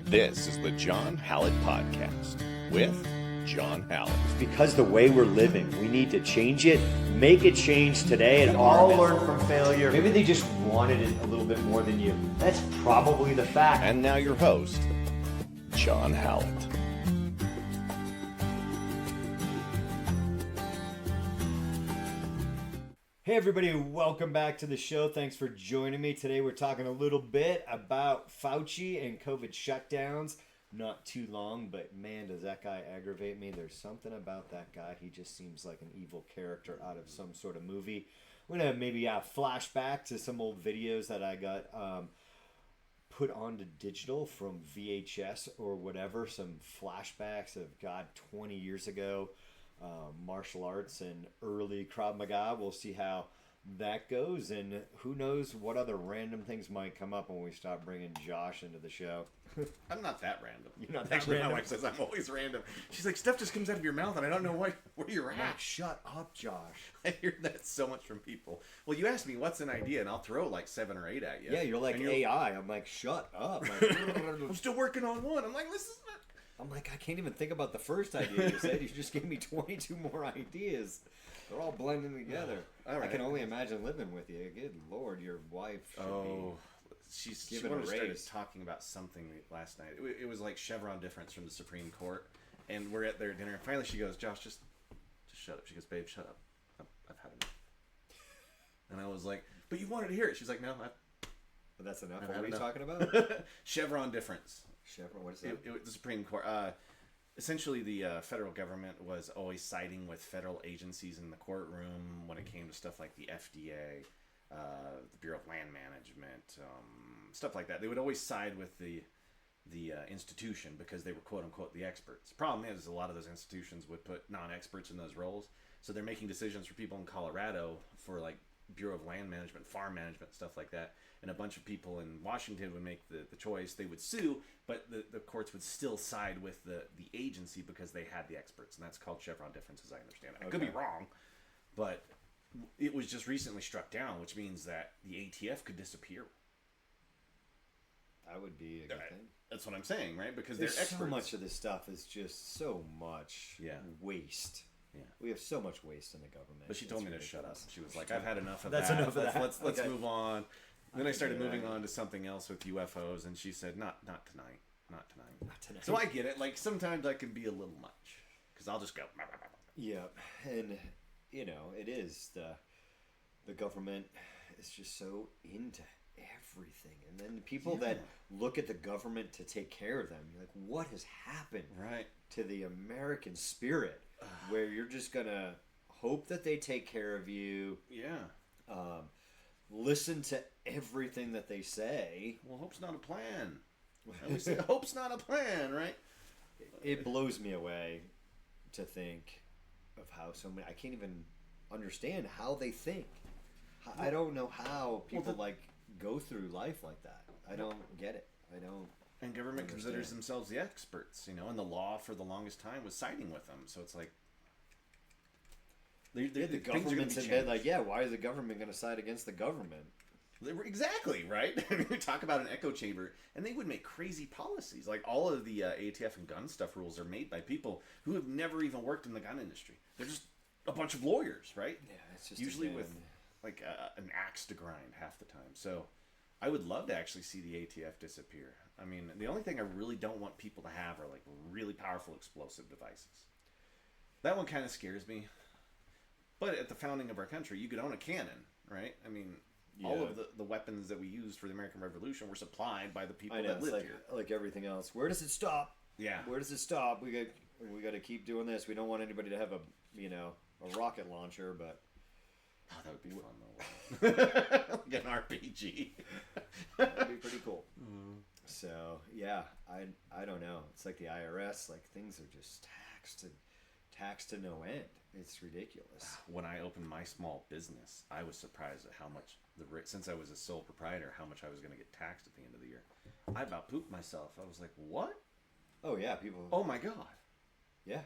This is the John Hallett Podcast with John Hallett. Because the way we're living, we need to change it, make it change today, and all learn from failure. Maybe they just wanted it a little bit more than you. That's probably the fact. And now your host, John Hallett. Hey everybody, welcome back to the show. Thanks for joining me. Today we're talking a little bit about Fauci and COVID shutdowns. Not too long, but man, does that guy aggravate me. There's something about that guy. He just seems like an evil character out of some sort of movie. We're going to maybe flashback to some old videos that I got put onto digital from VHS or whatever. Some flashbacks of, 20 years ago. Martial arts and early Krav Maga. We'll see how that goes, and who knows what other random things might come up when we start bringing Josh into the show. I'm not that random. You're not that Actually, random. my wife says I'm always random. She's like, stuff just comes out of your mouth, and I don't know where you're Like, at. shut up, Josh. I hear that so much from people. Well, you ask me what's an idea, and I'll throw like 7 or 8 at you. Yeah, you're like And AI. I'm like, shut up. I'm still working on one. I'm like, this is not... I'm like, I can't even think about the first idea you said. You just gave me 22 more ideas. They're all blending together. All right. I can only imagine living with you. Good Lord, your wife should She given wanted a to start raise. talking about something last night. It was like Chevron difference from the Supreme Court, and we're at their dinner. And finally, she goes, "Josh, just shut up." She goes, "Babe, shut up. I've had enough." And I was like, "But you wanted to hear it." She's like, "No, But that's enough. I've What had are we enough." talking about? Chevron difference. Chevron, what is that? The Supreme Court. Essentially, the federal government was always siding with federal agencies in the courtroom when it came to stuff like the FDA, the Bureau of Land Management, stuff like that. They would always side with the institution because they were quote unquote the experts. The problem is a lot of those institutions would put non-experts in those roles, so they're making decisions for people in Colorado for like Bureau of Land Management, farm management, stuff like that. And a bunch of people in Washington would make the choice. They would sue, but the courts would still side with the agency because they had the experts. And that's called Chevron difference, as I understand it. I could be wrong, but it was just recently struck down, which means that the ATF could disappear. That would be a good thing. That's what I'm saying, right? Because There's they're experts. so much of this stuff is just so much waste. Yeah. We have so much waste in the government. But she told me to shut up. She was like, I've had enough of That's that. enough of that. Let's Okay. move on. Then I started do moving that. on to something else with UFOs, and she said, not tonight. Not tonight. Not tonight. So I get it. Like, sometimes I can be a little much. Because I'll just go... Yeah, and it is the government is just so into everything, and then people that look at the government to take care of them, you're like, what has happened Right. to the American spirit, where you're just gonna hope that they take care of you, Yeah. listen to everything that they say. Well, hope's not a plan. And we say hope's not a plan, right? It blows me away to think of how so many. I can't even understand how they think. I don't know how people go through life like that. I don't get it. I don't. And government considers themselves the experts, and the law for the longest time was siding with them. So it's like... The government's in bed like, why is the government going to side against the government? Exactly, right? We talk about an echo chamber, and they would make crazy policies. Like, all of the ATF and gun stuff rules are made by people who have never even worked in the gun industry. They're just a bunch of lawyers, right? Yeah, it's just... Usually with, like, an axe to grind half the time. So, I would love to actually see the ATF disappear. I mean, the only thing I really don't want people to have are, like, really powerful explosive devices. That one kind of scares me. But at the founding of our country, you could own a cannon, right? I mean, all of the weapons that we used for the American Revolution were supplied by the people that lived here. Like everything else. Where does it stop? Yeah. Where does it stop? We got to keep doing this. We don't want anybody to have a rocket launcher, but Oh, that would be fun, though. Like an RPG. that'd be pretty cool. So, yeah, I don't know. It's like the IRS. Like, things are just taxed to no end. It's ridiculous. When I opened my small business, I was surprised at how much, since I was a sole proprietor, how much I was going to get taxed at the end of the year. I about pooped myself. I was like, what? Oh, yeah, people... Oh, my God. Yeah.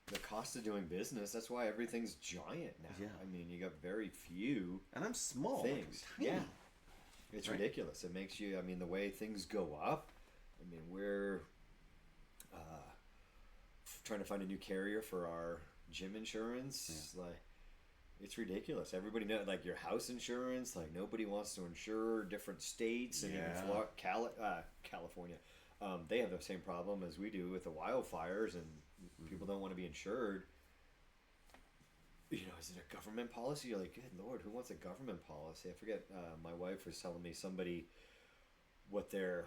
The cost of doing business, that's why everything's giant now. Yeah. I mean, you got very few And I'm small. things. I'm tiny. Yeah. It's ridiculous. It makes you, the way things go up, trying to find a new carrier for our gym insurance. Yeah. Like, it's ridiculous. Everybody know, like, your house insurance. Like, nobody wants to insure different states, and even California. They have the same problem as we do with the wildfires, and people don't want to be insured. You know, is it a government policy? You're like, good Lord, who wants a government policy? I forget. My wife was telling me what their,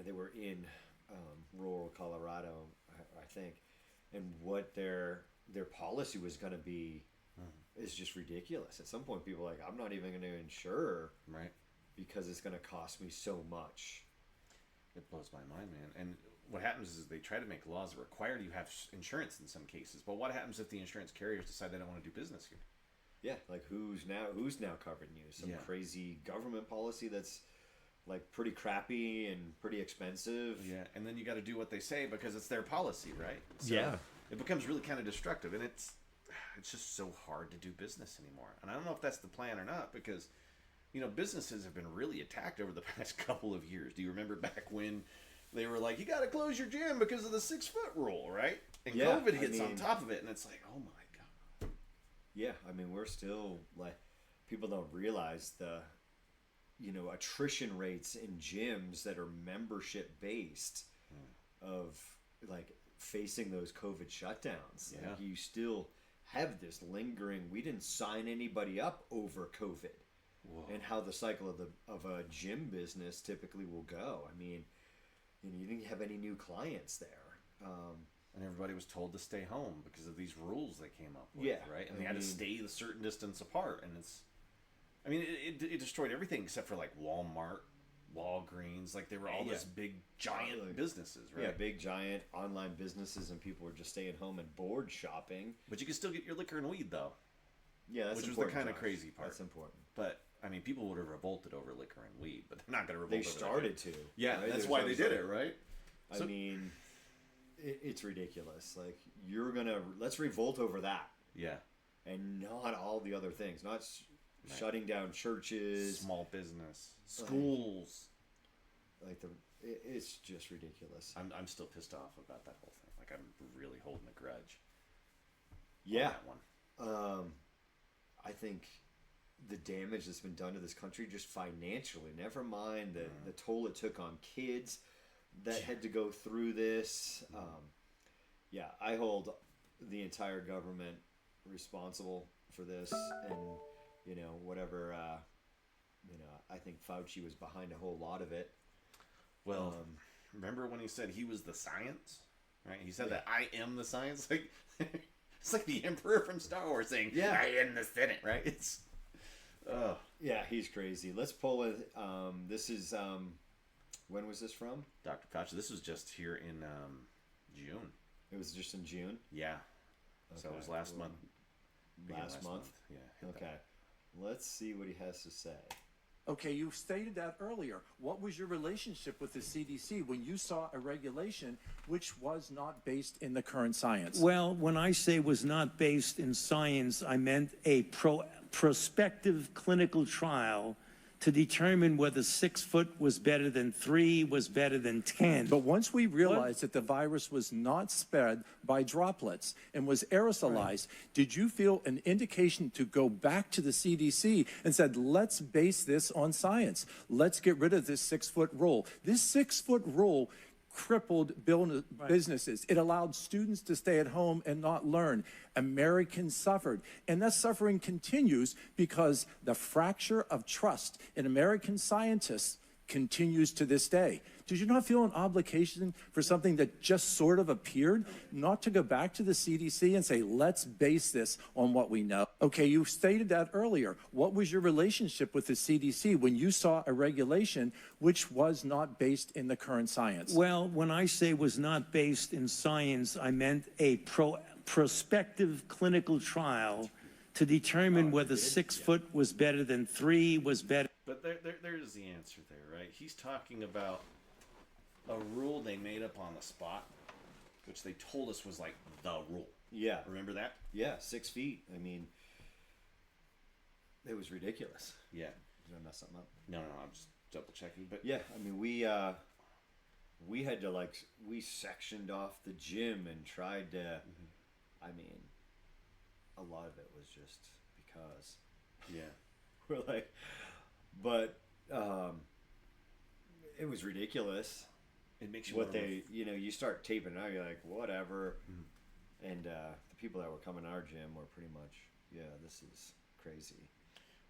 they were in rural Colorado, I think, and what their policy was going to be is just ridiculous. At some point, people are like, I'm not even going to insure, right? Because it's going to cost me so much. It blows my mind, man. And what happens is they try to make laws that require you have insurance in some cases. But what happens if the insurance carriers decide they don't want to do business here? Yeah, like who's now covering you? Some crazy government policy that's like pretty crappy and pretty expensive. Yeah, and then you got to do what they say because it's their policy, right? So yeah, it becomes really kind of destructive, and it's just so hard to do business anymore. And I don't know if that's the plan or not because, businesses have been really attacked over the past couple of years. Do you remember back when they were like, you got to close your gym because of the 6-foot rule, right? And COVID hits on top of it, and it's like, oh my God. Yeah, I mean, we're still, like, people don't realize the, attrition rates in gyms that are membership based of, like, facing those COVID shutdowns. Yeah. Like, you still have this lingering, we didn't sign anybody up over COVID. Whoa. And how the cycle of a gym business typically will go. I mean, you didn't have any new clients there. And everybody was told to stay home because of these rules they came up with, right? And they had to stay a certain distance apart. And it destroyed everything except for like Walmart, Walgreens. Like they were all those big, giant businesses, right? Yeah, big, giant online businesses, and people were just staying home and bored shopping. But you can still get your liquor and weed, though. Yeah, that's which was the kind of crazy part. That's important. But people would have revolted over liquor and weed, but they're not going to revolt. They started to. Yeah, right? That's why they did it, right? I mean, it's ridiculous. Like, let's revolt over that. Yeah. And not all the other things. Not shutting down churches. Small business. Schools. It's just ridiculous. I'm still pissed off about that whole thing. Like, I'm really holding a grudge. Yeah. On that one. I think the damage that's been done to this country just financially, never mind the toll it took on kids that had to go through this. I hold the entire government responsible for this, and whatever I think Fauci was behind a whole lot of it. Well, remember when he said he was the science, right? He said that I am the science. Like it's like the Emperor from Star Wars saying, I am the Senate, right? It's yeah, he's crazy. Let's pull it. This is when was this from? Dr. Fauci. This was just here in June. It was just in June? Yeah. Okay. So it was last month. Last month? Yeah. Okay. Let's see what he has to say. Okay, you stated that earlier. What was your relationship with the CDC when you saw a regulation which was not based in the current science? Well, when I say was not based in science, I meant a prospective clinical trial to determine whether 6 foot was better than 3, was better than 10. But once we realized that the virus was not spread by droplets and was aerosolized, did you feel an indication to go back to the CDC and said, let's base this on science. Let's get rid of this 6 foot rule. This 6 foot rule crippled businesses. It allowed students to stay at home and not learn. Americans suffered. And that suffering continues because the fracture of trust in American scientists continues to this day. Did you not feel an obligation for something that just sort of appeared, not to go back to the CDC and say, let's base this on what we know? Okay, you stated that earlier. What was your relationship with the CDC when you saw a regulation which was not based in the current science? Well, when I say was not based in science, I meant a prospective clinical trial to determine whether 6 foot was better than 3, was better. But there's the answer there, right? He's talking about a rule they made up on the spot, which they told us was like the rule. Yeah. Remember that? Yeah, 6 feet. I mean, it was ridiculous. Yeah. Did I mess something up? No, I'm just double checking. But yeah, I mean, we had to we sectioned off the gym and tried to. I mean, a lot of it was just because Yeah. we're like, but it was ridiculous. It makes you What wonder they, you start taping it out, you're like, whatever. And the people that were coming to our gym were pretty much, yeah, this is crazy.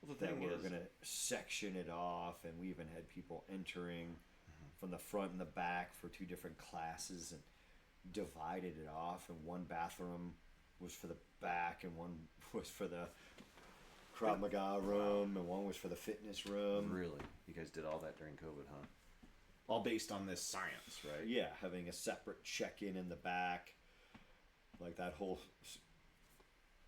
Well, the That thing we're is, gonna section it off, and we even had people entering from the front and the back for 2 different classes, and divided it off. And one bathroom was for the back, and one was for the Krav Maga room, and one was for the fitness room. really, you guys did all that during COVID, huh? All based on this science, right? Yeah, having a separate check-in in the back, like that whole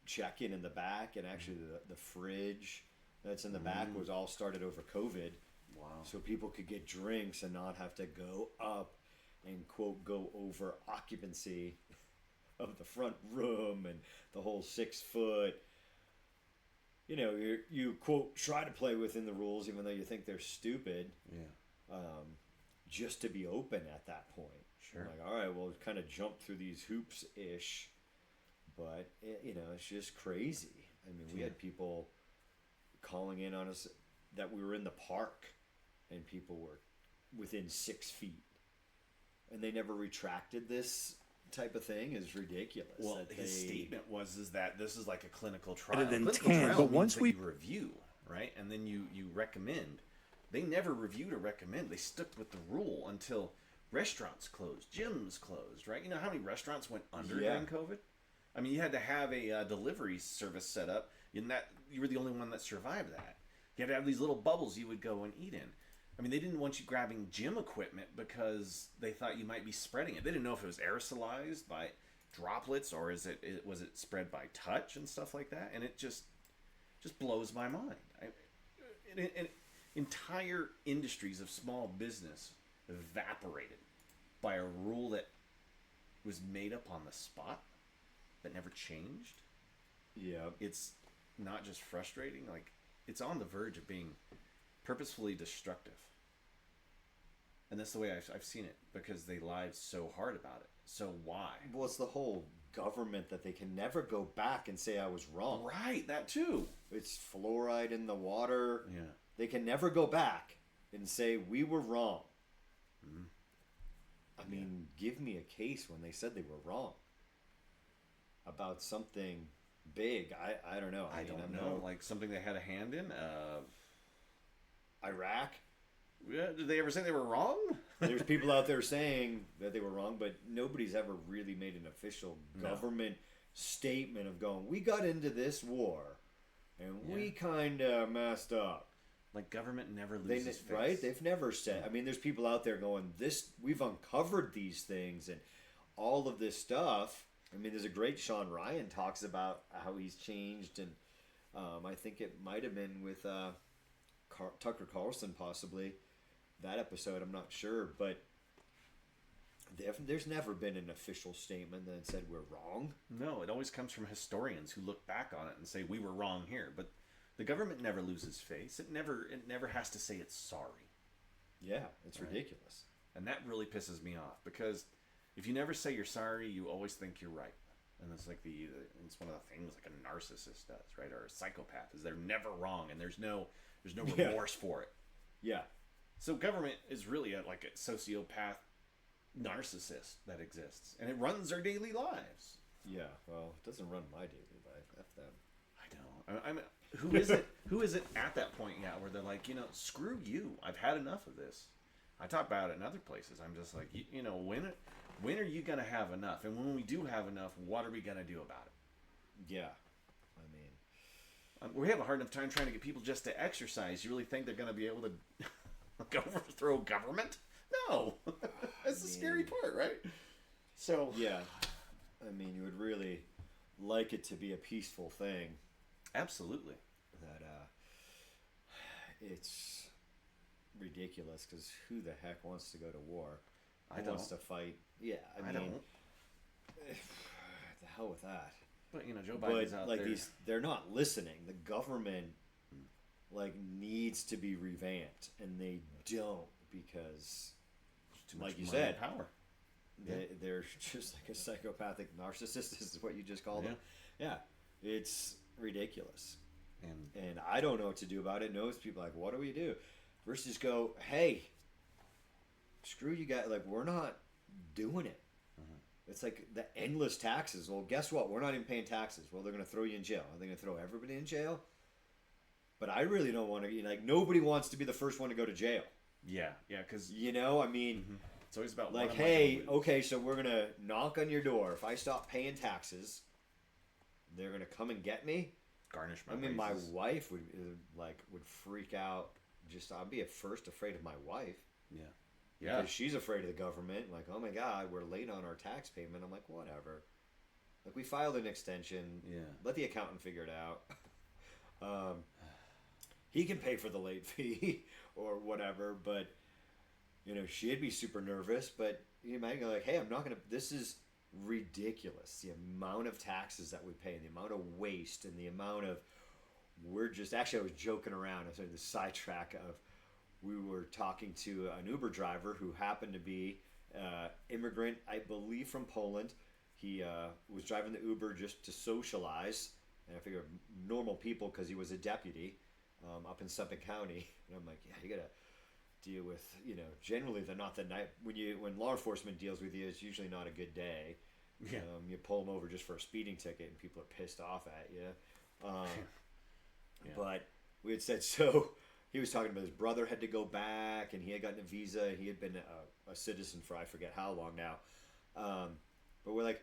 check-in in the back, and actually the fridge that's in the back was all started over COVID. Wow. So people could get drinks and not have to go up and quote go over occupancy of the front room and the whole 6 foot. You quote try to play within the rules even though you think they're stupid. Yeah. Just to be open at that point. Sure. Like, all right, we'll kind of jump through these hoops ish, but it's just crazy. I mean, we had people calling in on us that we were in the park, and people were within 6 feet, and they never retracted this type of thing. Is ridiculous. Well, that his they- statement was that this is like a clinical trial. Better than Clinical 10, trial but means once that we- you review, right, and then you recommend. They never reviewed or recommend. They stuck with the rule until restaurants closed, gyms closed, right? You know how many restaurants went under Yeah. during COVID? I mean, you had to have a delivery service set up, and that you were the only one that survived that. You had to have these little bubbles you would go and eat in. I mean, they didn't want you grabbing gym equipment because they thought you might be spreading it. They didn't know if it was aerosolized by droplets or was it spread by touch and stuff like that. And it just blows my mind. Entire industries of small business evaporated by a rule that was made up on the spot that never changed. Yeah. It's not just frustrating, like it's on the verge of being purposefully destructive. And that's the way I've seen it, because they lied so hard about it. So why? Well, it's the whole government that they can never go back and say I was wrong. Right, that too. It's fluoride in the water. Yeah. They can never go back and say we were wrong. I mean, give me a case when they said they were wrong about something big. I don't know. I don't know, like something they had a hand in. Iraq. Yeah, did they ever say they were wrong? There's people out there saying that they were wrong, but nobody's ever really made an official government statement of going, we got into this war and we kind of messed up. Like government never They, loses face. right? They've never said. I mean, there's people out there going, "This, we've uncovered these things and all of this stuff." I mean, there's a great Sean Ryan talks about how he's changed, and I think it might have been with Tucker Carlson, possibly that episode. I'm not sure, but there's never been an official statement that said we're wrong. No, it always comes from historians who look back on it and say we were wrong here, but the government never loses face. It never has to say it's sorry. Yeah, it's Right. ridiculous. And that really pisses me off, because if you never say you're sorry, you always think you're right. And it's like it's one of the things like a narcissist does, right? Or a psychopath, is they're never wrong and there's no Yeah. remorse for it. Yeah. So government is really like a sociopath narcissist that exists, and it runs our daily lives. Yeah. Well, it doesn't run my daily life. F them. I know. I mean, who is it? Who is it at that point? Yeah, where they're like, screw you. I've had enough of this. I talk about it in other places. I'm just like, when are you gonna have enough? And when we do have enough, what are we gonna do about it? Yeah. I mean, We have a hard enough time trying to get people just to exercise. You really think they're gonna be able to overthrow government? No. That's the scary part, right? So yeah. I mean, you would really like it to be a peaceful thing. absolutely. That it's ridiculous, because who the heck wants to go to war? I Who wants to don't. fight? Yeah, I mean, don't. the hell with that. But Joe Biden's But out like there. they're not listening. The government needs to be revamped, and they don't, because Too much like you money said, and power. they're just like a psychopathic narcissist. Is what you just called them. Yeah, it's ridiculous. And I don't know what to do about it. Knows people like, what do we do? Versus go, hey, screw you guys. Like, we're not doing it. It's like the endless taxes. Well, guess what? We're not even paying taxes. Well, they're going to throw you in jail. Are they going to throw everybody in jail? But I really don't want to. Like, nobody wants to be the first one to go to jail. Yeah, because You know, I mean, it's always about like, what am I hey, gonna lose? okay, so we're going to knock on your door. If I stop paying taxes, they're going to come and get me. Garnish my I mean, my wages. wife would freak out. Just I'd be at first afraid of my wife. Yeah. Because she's afraid of the government. Like, oh my God, we're late on our tax payment. I'm like, whatever. Like, we filed an extension. Yeah. Let the accountant figure it out. He can pay for the late fee or whatever. But, you know, she'd be super nervous. But you might go like, hey, I'm not going to. This is ridiculous. The amount of taxes that we pay, and the amount of waste, and the amount of. We're just. Actually, I was joking around. I was on the sidetrack of. We were talking to an Uber driver who happened to be immigrant, I believe, from Poland. He was driving the Uber just to socialize, and I figured normal people because he was a deputy up in Suffolk County. And I'm like, yeah, you gotta deal with, you know, generally they're not the night when law enforcement deals with you, it's usually not a good day. Yeah. You pull them over just for a speeding ticket, and people are pissed off at you. Yeah. But we had said so. He was talking about his brother had to go back, and he had gotten a visa. He had been a citizen for I forget how long now. But we're like,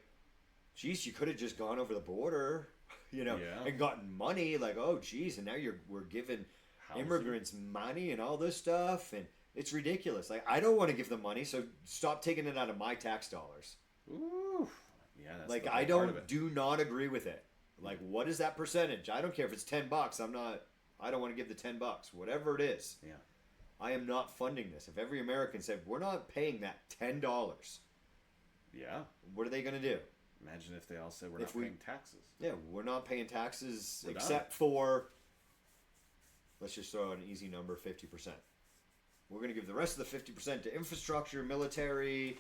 geez, you could have just gone over the border, you know, and gotten money. Like, oh, geez, and now we're giving immigrants money and all this stuff, and it's ridiculous. Like, I don't want to give them money, so stop taking it out of my tax dollars. Ooh. Yeah. That's Like, the whole I part of it. do not agree with it. Like, what is that percentage? I don't care if it's $10. I don't want to give the $10, whatever it is. Yeah. I am not funding this. If every American said, we're not paying that $10, Yeah. what are they going to do? Imagine if they all said we're If not paying taxes. Yeah, we're not paying taxes We're except for, let's just throw an easy number, 50%. We're going to give the rest of the 50% to infrastructure, military.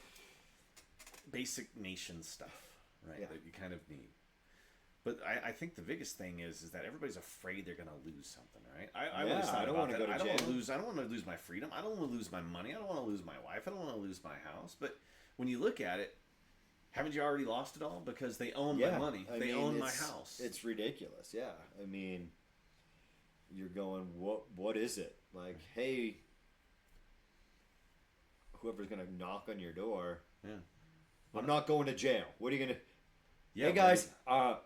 Basic nation stuff, right? Yeah. That you kind of need. But I think the biggest thing is that everybody's afraid they're going to lose something, right? I always thought I don't about want to that. go to I don't jail. want to lose. I don't want to lose my freedom. I don't want to lose my money. I don't want to lose my wife. I don't want to lose my house. But when you look at it, haven't you already lost it all? Because they own my money. They own my house. It's ridiculous. Yeah, I mean, you're going, what is it? Like, hey, whoever's gonna knock on your door, I'm not going to jail. What are you gonna? Hey guys,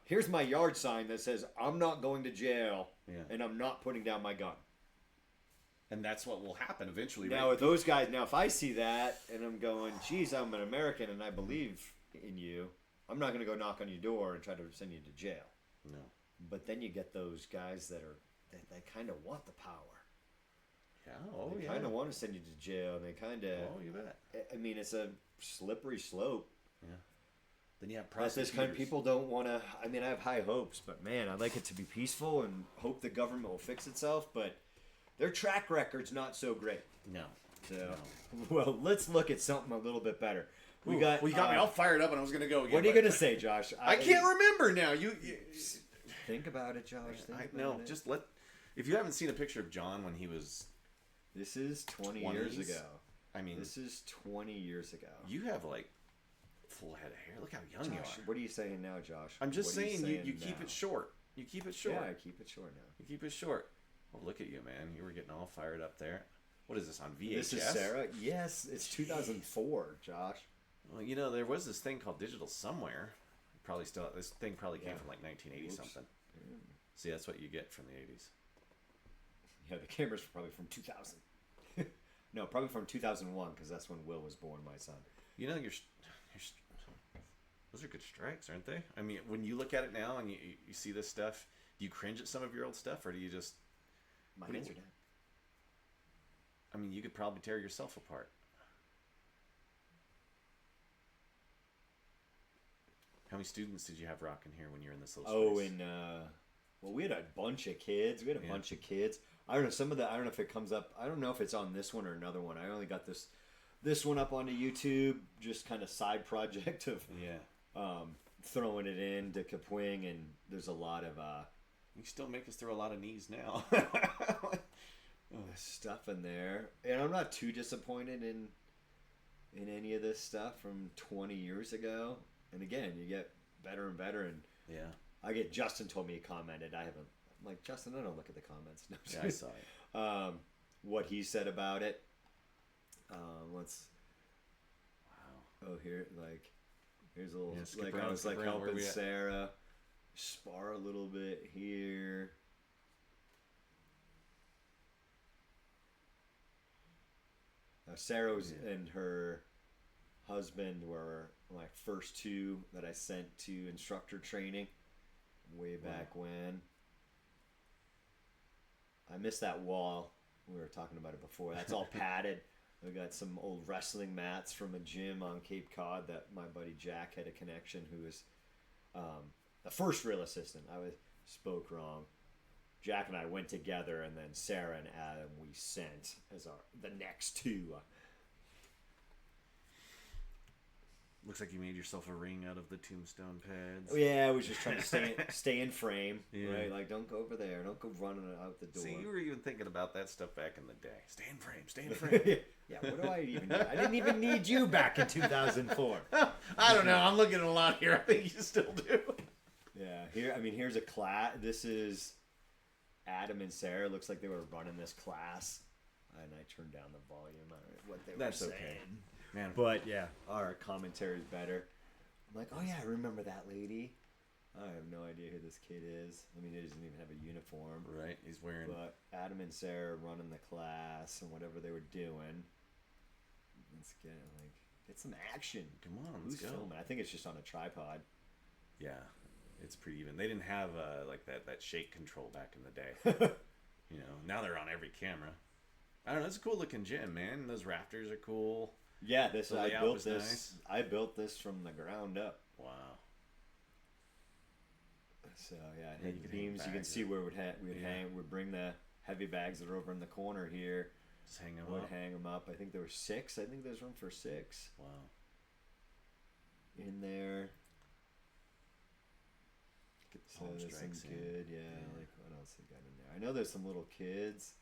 here's my yard sign that says I'm not going to jail, and I'm not putting down my gun. And that's what will happen eventually. Now, with those guys, if I see that and I'm going, geez, I'm an American and I believe in you, I'm not going to go knock on your door and try to send you to jail. No. But then you get those guys that they kind of want the power. Yeah. They kind of want to send you to jail. And they kind of. Oh, you bet. I mean, it's a slippery slope. Yeah. Then you have But prosecutors. this kind of people don't want to. I mean, I have high hopes, but man, I'd like it to be peaceful and hope the government will fix itself. But their track record's not so great. No. So, well, let's look at something a little bit better. We got me all fired up, and I was going to go again. What are you going to say, Josh? I can't remember now. You think about it, Josh. no, just let. If you haven't seen a picture of John when he was, This is 20 20s? years ago. I mean, This is 20 years ago. you have like full head of hair. Look how young you Josh, are. what are you saying now, Josh? I'm just What are saying you keep now? it short. You keep it short. Yeah, I keep it short now. You keep it short. Well, look at you, man. You were getting all fired up there. What is this on VHS? This is Sarah. Yes, it's 2004, Josh. Well, you know, there was this thing called Digital Somewhere. Probably still. This thing probably came from like 1980 something. See, that's what you get from the 80s. Yeah, the camera's probably from 2000. No, probably from 2001 because that's when Will was born, my son. You know, those are good strikes, aren't they? I mean, when you look at it now and you see this stuff, do you cringe at some of your old stuff, or do you just? My hands are down. I mean, you could probably tear yourself apart. How many students did you have rocking here when you were in this little space? Well, we had a bunch of kids. We had a bunch of kids. I don't know. I don't know if it comes up. I don't know if it's on this one or another one. I only got this this one up onto YouTube, just kind of side project of throwing it into Kapwing, and there's a lot of You still make us throw a lot of knees now. stuff in there, and I'm not too disappointed in any of this stuff from 20 years ago. And again, you get better and better, and I get Justin told me he commented. I haven't. I'm like, Justin, I don't look at the comments. No, Yeah, I saw it. What he said about it. Let's. Wow. Oh, here, here's a little. skip Like around, I was skip like around. Where helping we at? Sarah spar a little bit here. Sarah was and her husband were my first two that I sent to instructor training way back when. I missed that wall. We were talking about it before. That's all padded. We got some old wrestling mats from a gym on Cape Cod that my buddy Jack had a connection, who was the first real assistant. Spoke wrong. Jack and I went together, and then Sarah and Adam we sent as the next two. Looks like you made yourself a ring out of the tombstone pads. Yeah, I was just trying to stay in frame, Yeah. right? Like, don't go over there. Don't go running out the door. See, you were even thinking about that stuff back in the day. Stay in frame. Stay in frame. Yeah, what do I even need? I didn't even need you back in 2004. I don't know. I'm looking at a lot here. I think you still do. Yeah, here's a class. This is Adam and Sarah. Looks like they were running this class. And I turned down the volume on what they That's were okay. saying. Man, But yeah, our commentary is better. I'm like, oh yeah, I remember that lady. I have no idea who this kid is. I mean, he doesn't even have a uniform. right? He's wearing. But Adam and Sarah running the class and whatever they were doing. Let's get some action. Come on, Who's let's go. filming? I think it's just on a tripod. Yeah, it's pretty even. They didn't have like that shake control back in the day. Now they're on every camera. I don't know. It's a cool looking gym, man. Those rafters are cool. Yeah, The I layout built was this. nice. I built this from the ground up. Wow. So yeah, Yeah, hit you the could hang beams. You can bags see up. where we'd hang. We'd bring the heavy bags that are over in the corner here. Just hang them Would up. hang them up. I think there were 6. I think there's room for 6 Wow. in there. So Palm there's some strikes in. good. Yeah, like what else they got in there? I know there's some little kids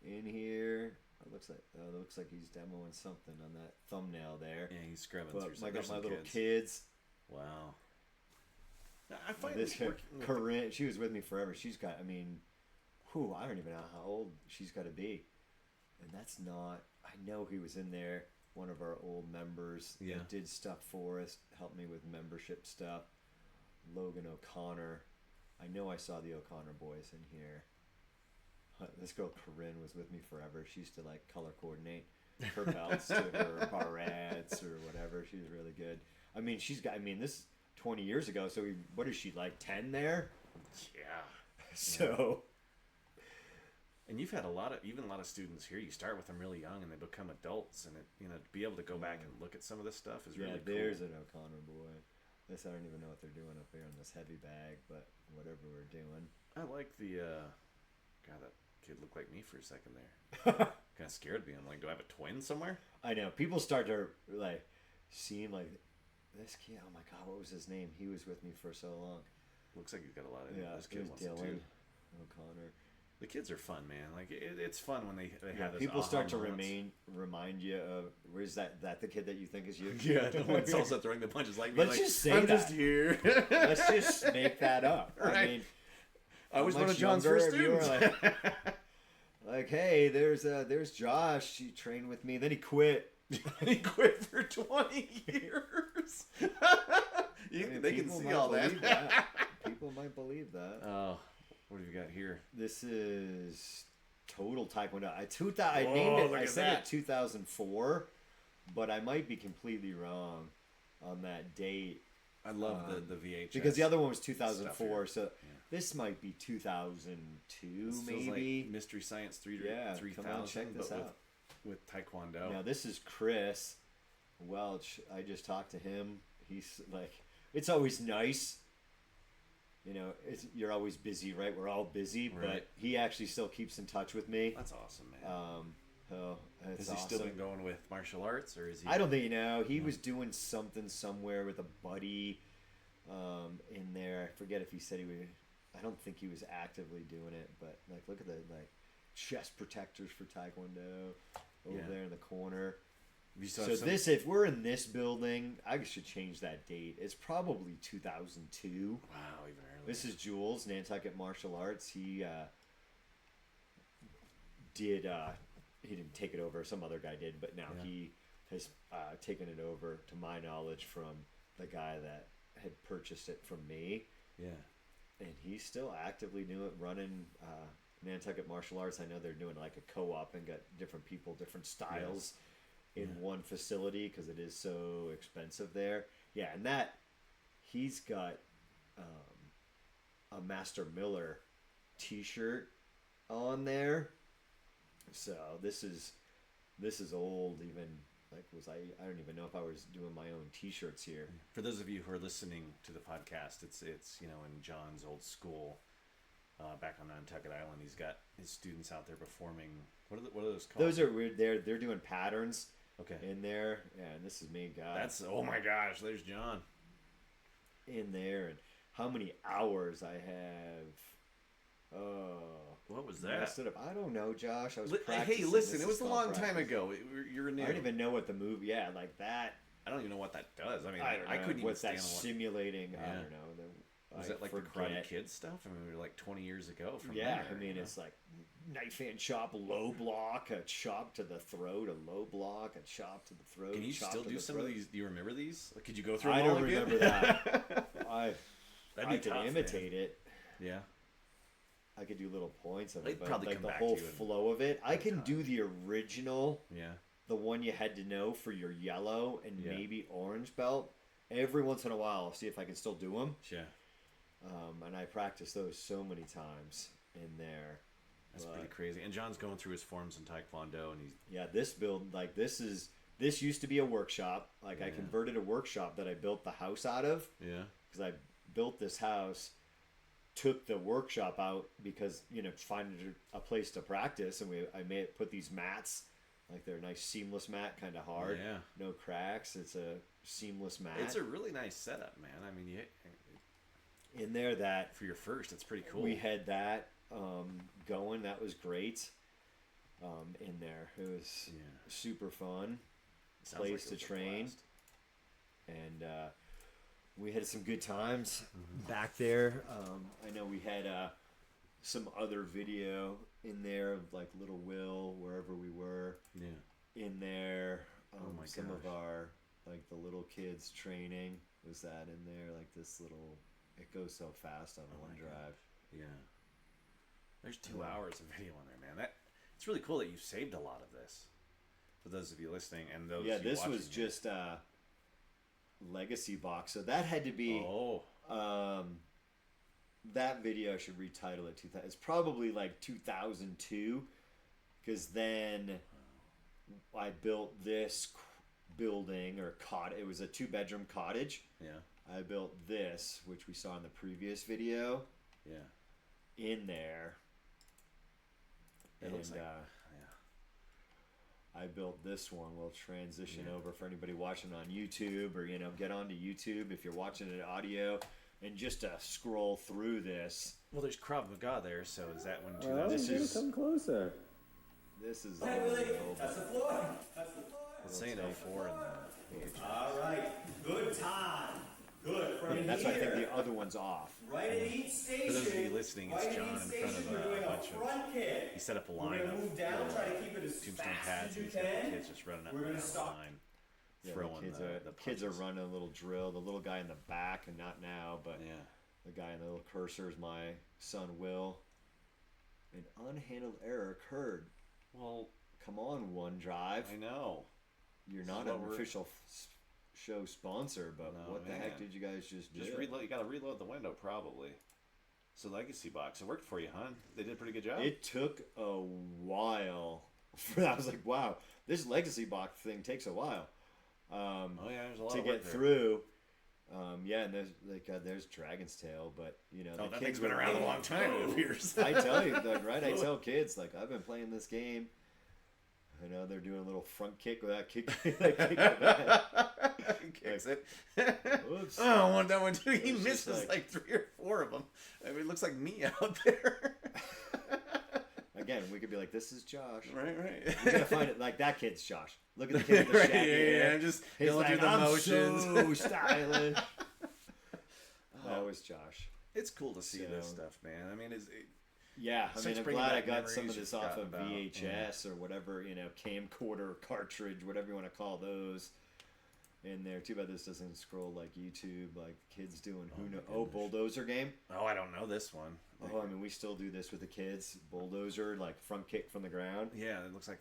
in here. It looks like he's demoing something on that thumbnail there. Yeah, he's scrubbing But through I some. got There's my some little kids. kids. Wow. I find This this working with Corinne, she was with me forever. She's got, I don't even know how old she's got to be. And that's not, I know he was in there, one of our old members Yeah. that did stuff for us, helped me with membership stuff. Logan O'Connor. I know I saw the O'Connor boys in here. This girl Corinne was with me forever. She used to color coordinate her belts to her barrettes or whatever. She was really good. This is 20 years ago, so what is she, 10 there? Yeah. So, And you've had a lot of students here. You start with them really young, and they become adults, and to be able to go back and look at some of this stuff is really cool. there's an O'Connor boy. This I don't even know what they're doing up there in this heavy bag, but whatever we're doing. I like the God, that kid looked like me for a second there. Kind of scared me. I'm like, do I have a twin somewhere? I know people start to seem like this kid. Oh my God, what was his name? He was with me for so long. Looks like he's got a lot of. Yeah, this it kid was wants it Dylan too. O'Connor. The kids are fun, man. Like it's fun when they have those People aha start to moments. remind you of where's that the kid that you think is you? Yeah, no one's also throwing the punches like me. Let's like, just say I'm that. just here. Let's just make that up. I Right. mean, I was how one of much John's younger first if you were students. like, hey, there's Josh. He trained with me. Then he quit. He quit for 20 years. They can people see might all believe that. People might believe that. Oh, what have you got here? This is total Taekwondo. I named it. look I at said that. it 2004, but I might be completely wrong on that date I love the VHS. because the other one was 2004. here. So this might be 2002, This feels maybe. like Mystery Science 3 Yeah, 3000, come on, check this but out. with Taekwondo. Now this is Chris Welch. I just talked to him. He's like, it's always nice. You're always busy, right? We're all busy, but Right. he actually still keeps in touch with me. That's awesome, man. Oh, that's Has he awesome. still been going with martial arts, or is he? I don't think he was doing something somewhere with a buddy in there. I forget if he said he would. I don't think he was actively doing it, but like look at the like chest protectors for Taekwondo over there in the corner. So this, if we're in this building, I should change that date. It's probably 2002. Wow, even earlier. This is Jules, Nantucket Martial Arts. He didn't take it over. Some other guy did, but now he has taken it over, to my knowledge, from the guy that had purchased it from me. Yeah. And he's still actively running Nantucket Martial Arts. I know they're doing like a co-op and got different people, different styles in one facility because it is so expensive there. Yeah, and that he's got a Master Miller T-shirt on there. So this is old. Even like I don't even know if I was doing my own T-shirts here. For those of you who are listening to the podcast, it's in John's old school back on Nantucket Island. He's got his students out there performing. What are those called? Those are weird. They're doing patterns. Okay. In there, and this is me, God. That's oh my gosh. There's John. In there, and how many hours I have. Oh, what was messed that? it up. I don't know, Josh. I was practicing. Hey, listen, This it was is a called long time practice. ago. You're new. I don't even know what the movie. Yeah, like that. I don't even know what that does. I mean, I don't know. I couldn't even What's stand that on what. simulating? I Yeah. don't know. Was that like the Karate Kid stuff? I mean, we were like 20 years ago from Yeah, there, I mean, it's like knife hand chop, low block, a chop to the throat, a low block, a chop to the throat. Can you chop still to do the some throat. of these? Do you remember these? Like, could you go through I them all don't again? remember that. I That'd be could tough, imitate man. it. Yeah. I could do little points of it, They'd but probably like come the back whole to you and- flow of it, I can do the original, Yeah. the one you had to know for your yellow and Yeah. maybe orange belt. Every once in a while, I'll see if I can still do them. Yeah. And I practice those so many times in there. That's pretty crazy. And John's going through his forms in Taekwondo, and This build, like this used to be a workshop. Like I converted a workshop that I built the house out of. Yeah. Because I built this house, took the workshop out because finding a place to practice, and I put these mats, like they're a nice seamless mat, kind of hard, no cracks. It's a seamless mat. It's a really nice setup, man. I mean, in there that for your first, it's pretty cool. we had that going. That was great. In there, it was super fun. Sounds Place like it to was a train, blast. and we had some good times back there. I know we had some other video in there of like Little Will, wherever we were. Yeah. In there, Oh my some of gosh. our like the little kids training was that in there. Like this little, it goes so fast on my OneDrive. Yeah. There's 2 hours of video on there, man. It's really cool that you saved a lot of this. For those of you listening and those Yeah, of you this watching was it. just legacy box, so that had to be. Oh. That video, I should retitle it. It's probably like 2002, because then I built this building or cottage. It was a 2-bedroom cottage. Yeah. I built this, which we saw in the previous video, Yeah. in there. It looks like. I built this one. We'll transition over for anybody watching on YouTube, or get onto YouTube if you're watching it audio, and just scroll through this. Well, there's Krav Maga there, so is that when This is Come closer. this is. That's the floor. That's the floor. It's saying 04 in the page. All right. Good time. Good. From That's why I think here, the other one's off. right at each station. For those of you listening, it's right at John each in front station, of we're doing a bunch front of. kick. He set up a We're line gonna of move down, try to keep it as tombstone fast pads, as and you he's got the can. kids just running up We're and gonna down stop. the line, Yeah, throwing the kids are running a little drill. The little guy in the back, and not now, but Yeah. the guy in the little cursor is my son Will. An unhandled error occurred. Well, Come on, OneDrive. I know. You're This not is an what we're- official show sponsor, but No, what the heck man. did you guys just do? Just reload. You got to reload the window, probably. So legacy box. It worked for you, huh? They did a pretty good job. It took a while. I was like, wow, this legacy box thing takes a while. Oh yeah, there's a lot To of work get there. through. Yeah, and there's Dragon's Tail, but Oh, the that kids thing's been were around a really- long time. It appears. I tell you, like, right? I tell kids, like, I've been playing this game. I know they're doing a little front kick without kicking. Like, Kicks it. Whoops. Oh, that one too. He It's just misses like 3 or 4 of them. I mean, it looks like me out there. Again, we could be like, "This is Josh." Right. You gotta find it like that kid's Josh. Look at the kid with the Right, shaggy hair. yeah, just He's going through like, the "I'm motions." so stylish. That was Josh. It's cool to see this So- stuff, man. I mean, Yeah, I Such mean, I'm bringing glad I back got some of memories this you've off of forgotten about. VHS or whatever, camcorder, cartridge, whatever you want to call those. In there, too bad this doesn't scroll like YouTube, like kids doing. Who know? Oh, bulldozer game. oh, I don't know this one. Oh, I mean, we still do this with the kids. Bulldozer, like front kick from the ground. Yeah, it looks like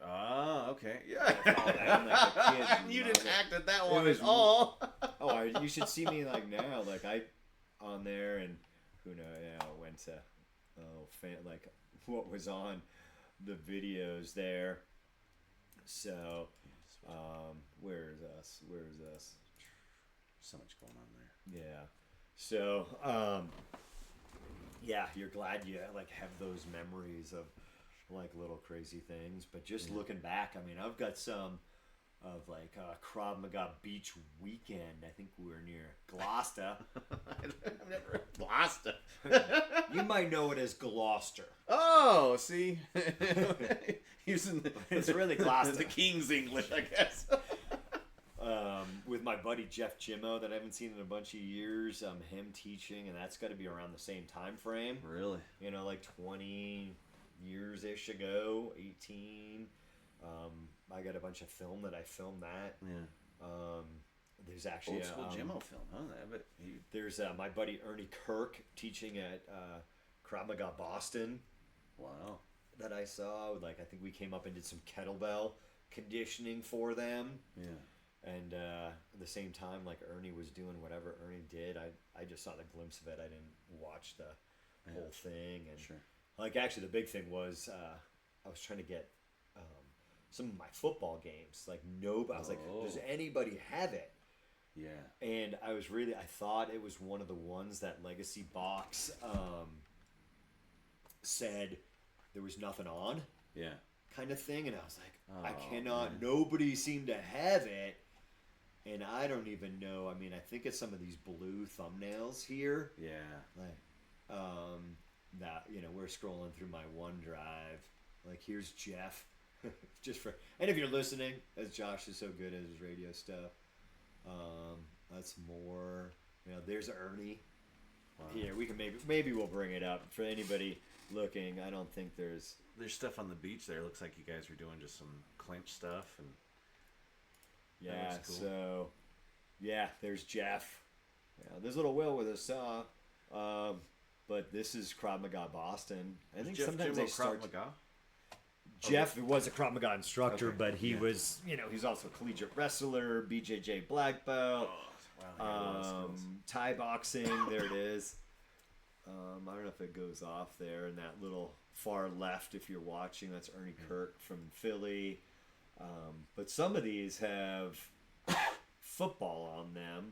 oh, okay. all that, like the kids You love didn't it. act at that It one was- at all. Oh, you should see me like now, like I on there, and who knows? Yeah, I went to like what was on the videos there. So, where's us? So much going on there. Yeah. So, yeah, you're glad you like have those memories of like little crazy things, but just looking back, I mean, I've got some of like Krav Maga Beach Weekend. I think we were near Gloucester. I've never lost it. You might know it as Gloucester. Oh, see, using It's really Gloucester. the King's English, I guess. With my buddy Jeff Jimmo that I haven't seen in a bunch of years. Him teaching, and that's got to be around the same time frame. Really? Like 20 years-ish ago, 18. I got a bunch of film that I filmed that. Yeah. There's actually Old school Jimmo film, huh? But there's my buddy Ernie Kirk teaching at Krav Maga Boston wow. that I saw. Like, I think we came up and did some kettlebell conditioning for them. Yeah. And at the same time, like Ernie was doing whatever Ernie did, I just saw the glimpse of it. I didn't watch the whole thing. And Sure. like, actually, the big thing was I was trying to get some of my football games. Like, I was like, does anybody have it? Yeah. And I thought it was one of the ones that Legacy Box said there was nothing on, Yeah. kind of thing. And I was like, I Oh, cannot, man. nobody seemed to have it. And I don't even know. I mean, I think it's some of these blue thumbnails here. Yeah. Like, that, we're scrolling through my OneDrive. Like, here's Jeff. And if you're listening, as Josh is so good at his radio stuff, that's more. There's Ernie. Wow. Here, we can maybe we'll bring it up for anybody looking. I don't think there's. There's stuff on the beach there. It looks like you guys were doing just some clinch stuff and. Yeah. looks cool. So, yeah, there's Jeff. Yeah, there's little Will with a saw. But this is Krav Maga Boston. I think Jeff sometimes Jimmo they start. Krav Maga? Jeff was a Krav Maga instructor, Okay, but he yeah. was, he's also a collegiate wrestler, BJJ black belt, Oh, wow. he had a lot of skills. Thai boxing. There it is. I don't know if it goes off there in that little far left. If you're watching, that's Ernie Kirk from Philly. But some of these have football on them.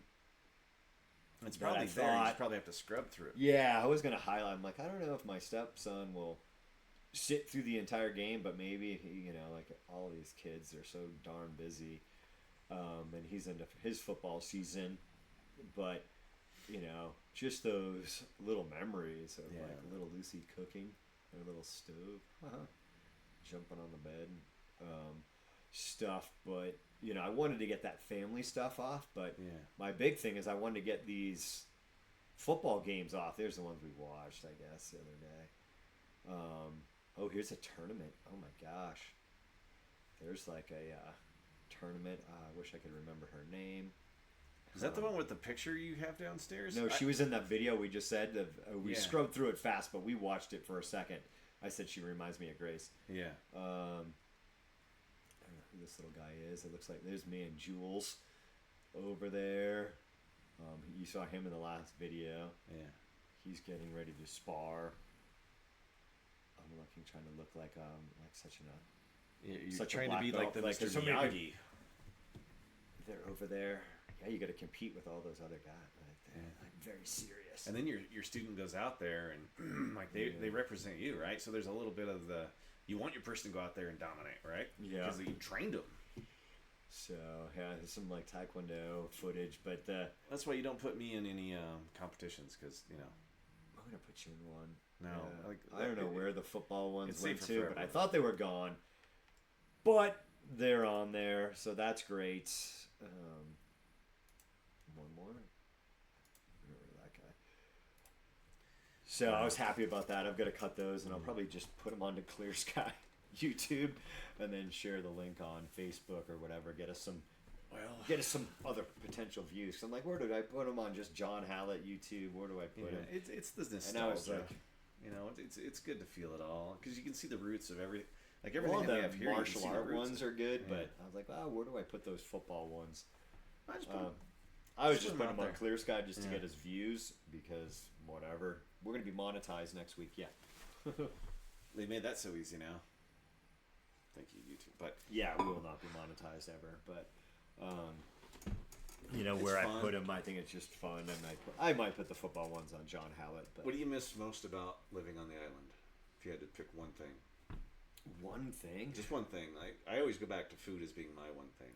It's that I probably there. You thought- just probably have to scrub through it. Yeah, I was gonna highlight. I'm like, I don't know if my stepson will sit through the entire game, but maybe he, like all these kids are so darn busy, and he's into his football season. But just those little memories of Yeah. like little Lucy cooking in a little stove, jumping on the bed, stuff. But I wanted to get that family stuff off. But Yeah. my big thing is I wanted to get these football games off. There's the ones we watched, I guess, the other day. Oh, here's a tournament. Oh my gosh. There's like a tournament. I wish I could remember her name. Is that the one with the picture you have downstairs? No, she was in that video we just said. We Yeah. scrubbed through it fast, but we watched it for a second. I said she reminds me of Grace. Yeah. I don't know who this little guy is. It looks like there's me and Jules over there. You saw him in the last video. Yeah. He's getting ready to spar. I'm trying to look like such an. You're Such a trying to black be like belt. the Like, Mr. there's so many Miyagi. They're over there. Yeah, you got to compete with all those other guys. Like, they're like very serious. And then your student goes out there and like they represent you, right? So there's a little bit of the You want your person to go out there and dominate, right? Yeah. Because you trained them. So yeah, there's some like Taekwondo footage, but That's why you don't put me in any competitions, because I'm gonna put you in one. No, like, I don't know where the football ones it's went safe to, for but I forever. thought they were gone. But they're on there, so that's great. One more. Remember that guy. So I was happy about that. I'm gonna cut those, and I'll probably just put them onto Clear Sky YouTube, and then share the link on Facebook or whatever. Get us some other potential views. So I'm like, where did I put them on? Just John Hallett YouTube. Where do I put them? It's the nostalgia. And I was like, it's good to feel it all, because you can see the roots of everything all that we the have here. martial you can see art the roots ones of. are good, Yeah. but I was like, wow, where do I put those football ones? I just put 'em- I was Just just put 'em putting them on out Clear Sky just to Yeah. get his views, because whatever. We're gonna be monetized next week. Yeah. They made that so easy now. Thank you, YouTube. But Yeah, we will not be monetized ever, but It's where I fun. put them, I think it's just fun, and I might put the football ones on John Hallett. But what do you miss most about living on the island? If you had to pick one thing, one thing, just one thing. I always go back to food as being my one thing.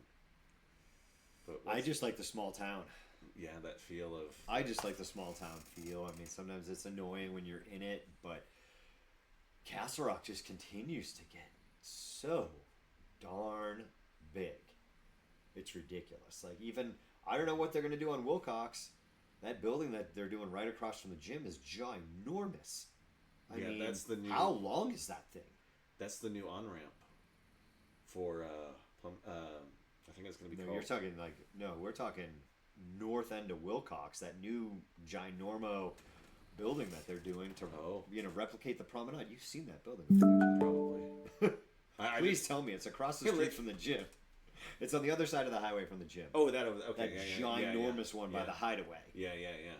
But I just like the small town. that feel of I just like the small town feel. I mean, sometimes it's annoying when you're in it, but Castle Rock just continues to get so darn big. It's ridiculous. Like, even I don't know what they're going to do on Wilcox. That building that they're doing right across from the gym is ginormous. I Yeah, mean, that's the new- how long is that thing? that's the new on ramp for I think it's going to be No, called. you're talking like we're talking north end of Wilcox. That new ginormo building that they're doing to replicate the promenade. You've seen that building, Probably. I Please just- tell me it's across the Yeah, street like- from the gym. It's on the other side of the highway from the gym. Oh, that over. Okay, that yeah, ginormous one by Yeah. the hideaway. Yeah.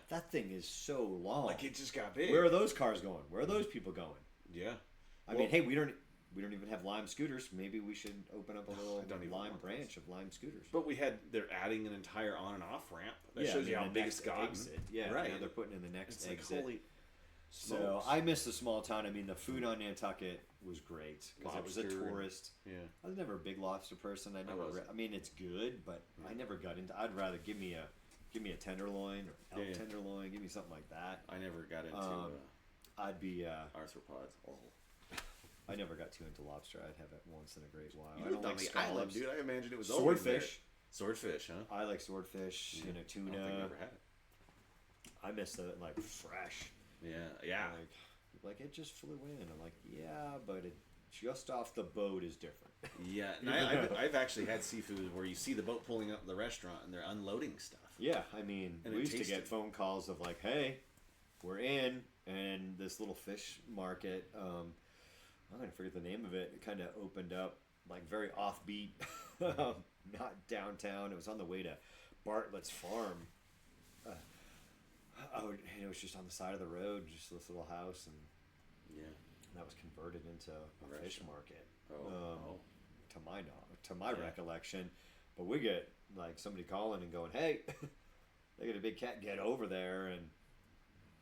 That thing is so long. Like, it just got big. Where are those cars going? Where are those people going? Yeah. I mean, hey, we don't even have Lime scooters. Maybe we should open up a little don't even Lime want branch of Lime scooters. But they're adding an entire on and off ramp. That yeah, shows you and how the big next it's gotten. exit. Yeah, right. now they're putting in the next It's like, exit. holy So smokes. I miss the small town. I mean, the food on Nantucket was great because I was a Lobster. tourist. Yeah. I was never a big lobster person. I never. wasn't. I mean, it's good, but I never got into. I'd rather give me a tenderloin or elk Yeah. tenderloin. Give me something like that. I never got into I'd be. arthropods. Oh. I never got too into lobster. I'd have it once in a great while. You I lived don't on like the island, scallops. dude. I imagine it was always there. Swordfish. Swordfish, huh? I like swordfish. I Tuna. don't think I ever had it. I miss the like fresh. Yeah. Like it just flew in. I'm like, yeah, but it just off the boat is different. Yeah. And I've actually had seafood where you see the boat pulling up the restaurant and they're unloading stuff. Yeah, I mean, And we it used to tasted- get phone calls of like, hey, we're in, and this little fish market. I'm gonna forget the name of it. It kind of opened up like very offbeat, not downtown. It was on the way to Bartlett's farm. And it was just on the side of the road, just this little house, and Yeah. that was converted into a fish restaurant. market. Oh. To my recollection, but we get like somebody calling and going, "Hey, they got a big cat. Get over there!" And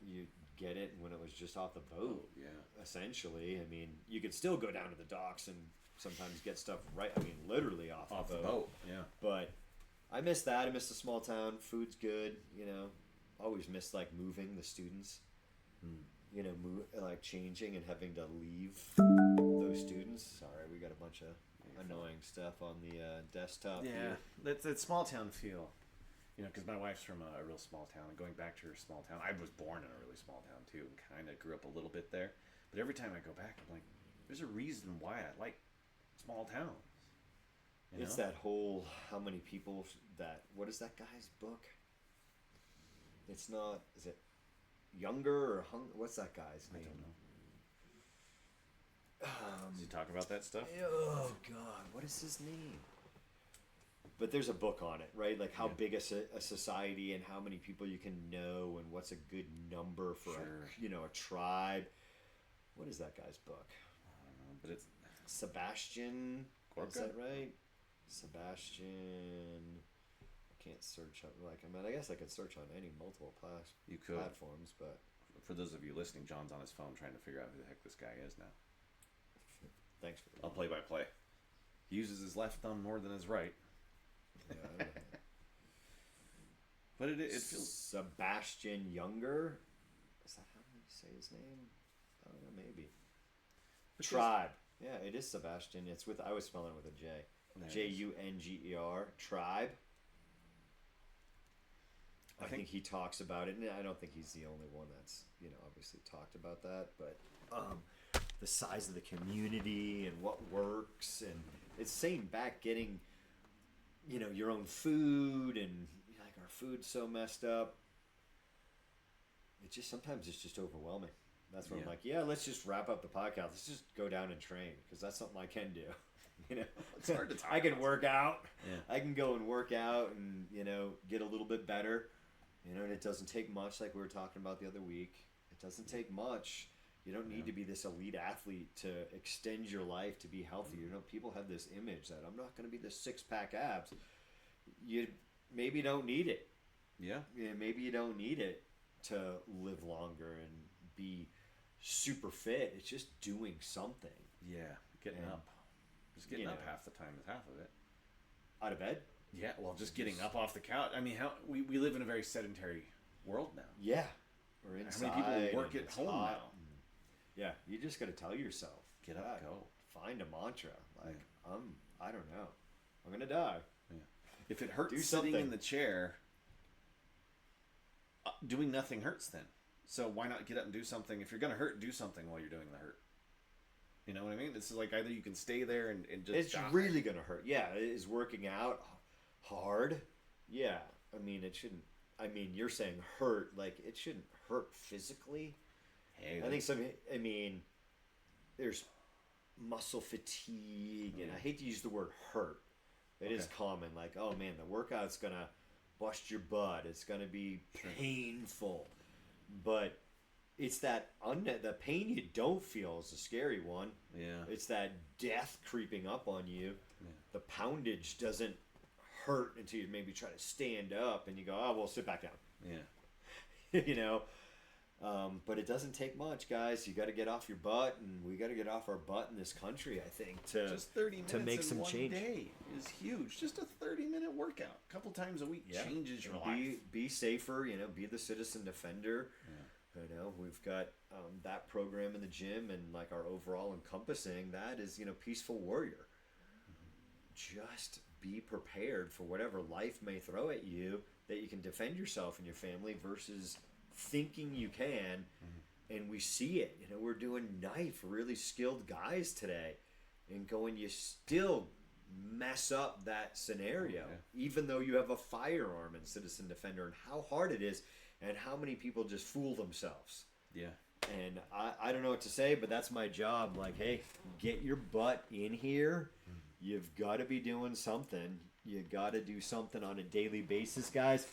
you get it when it was just off the boat. Oh, yeah. Essentially, I mean, you could still go down to the docks and sometimes get stuff right. I mean, literally off Off the the boat. boat. Yeah. But I miss that. I miss the small town. Food's good. Always miss like moving the students. Like changing and having to leave those students. Sorry, we got a bunch of annoying stuff on the desktop. Yeah, here. that small town feel, because my wife's from a real small town, and going back to her small town, I was born in a really small town too, and kind of grew up a little bit there. But every time I go back, I'm like, there's a reason why I like small towns. It's that whole how many people that. What is that guy's book? It's not. Is it Younger or What's that guy's I name? don't know. Does he talk about that stuff? Oh God, what is his name? But there's a book on it, right? Like how Yeah. big a society and how many people you can know and what's a good number for Sure. a tribe. What is that guy's book? But it's Sebastian. Is Gorka? that right? Sebastian. I can't search up. I guess I could search on any multiple You could. platforms, but For those of you listening, John's on his phone trying to figure out who the heck this guy is now. Thanks for I'll play by play. He uses his left thumb more than his right. But it feels... Sebastian Younger. Is that how you say his name? I don't know, maybe. Tribe. Yeah, it is Sebastian. It's with, I was spelling it with a J. Junger. Tribe. I think he talks about it, and I don't think he's the only one that's, obviously talked about that, but the size of the community and what works, and it's saying back getting, your own food, and like our food's so messed up. Sometimes it's just overwhelming. That's where I'm like, let's just wrap up the podcast. Let's just go down and train, because that's something I can do. It's hard to talk I can work out. Yeah. I can go and work out and, get a little bit better. And it doesn't take much, like we were talking about the other week. It doesn't take much. You don't need to be this elite athlete to extend your life to be healthy. People have this image that I'm not going to be this six-pack abs. You maybe don't need it. Yeah. Maybe you don't need it to live longer and be super fit. It's just doing something. Yeah. Getting up. Just getting up half the time is half of it. Out of bed? Yeah, well, just getting up off the couch. I mean, we live in a very sedentary world now. Yeah. Or inside. How many people work at home now? Yeah, you just got to tell yourself, Get up, go. Find a mantra. Like, I don't know. I'm going to die. Yeah. If it hurts Do sitting something. in the chair, doing nothing hurts then. So why not get up and do something? If you're going to hurt, do something while you're doing the hurt. You know what I mean? This is like either you can stay there and just It's die. really going to hurt. Yeah, is working out hard? Yeah. I mean, it shouldn't. I mean, you're saying hurt. Like, it shouldn't hurt physically. Hey, I think there's muscle fatigue, and I hate to use the word hurt. It is common. Like, oh man, the workout's going to bust your butt. It's going to be painful. But it's that the pain you don't feel is the scary one. Yeah. It's that death creeping up on you. Yeah. The poundage doesn't hurt until you maybe try to stand up and you go, oh, well, sit back down. Yeah. But it doesn't take much, guys. You got to get off your butt, and we got to get off our butt in this country, I think, to just 30 minutes to make in some one change. Day is huge. Just a 30-minute workout, a couple times a week changes your life. Be safer, be the citizen defender. We've got that program in the gym, and like our overall encompassing that is peaceful warrior. Just be prepared for whatever life may throw at you, that you can defend yourself and your family versus thinking you can. And we see it. We're doing knife really skilled guys today, and going, you still mess up that scenario, even though you have a firearm in citizen defender, and how hard it is, and how many people just fool themselves. Yeah. And I don't know what to say, but that's my job. Like, hey, get your butt in here. You've got to be doing something. You got to do something on a daily basis, guys.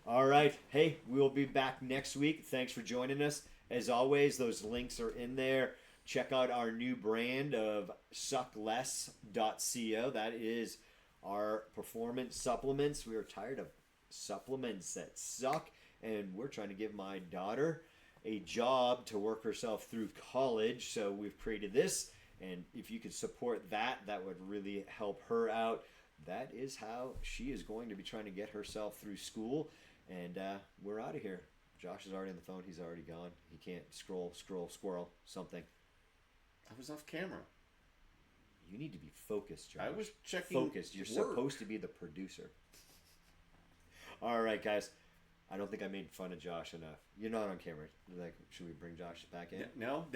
All right. Hey, we'll be back next week. Thanks for joining us. As always, those links are in there. Check out our new brand of suckless.co. That is our performance supplements. We are tired of supplements that suck, and we're trying to give my daughter a job to work herself through college. So we've created this, and if you could support that, that would really help her out. That is how she is going to be trying to get herself through school. And we're out of here. Josh is already on the phone. He's already gone. He can't squirrel, something. I was off camera. You need to be focused, Josh. I was checking. Focused. You're supposed to be the producer. All right, guys. I don't think I made fun of Josh enough. You're not on camera. Like, should we bring Josh back in? No.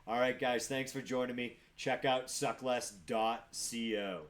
All right, guys. Thanks for joining me. Check out suckless.co.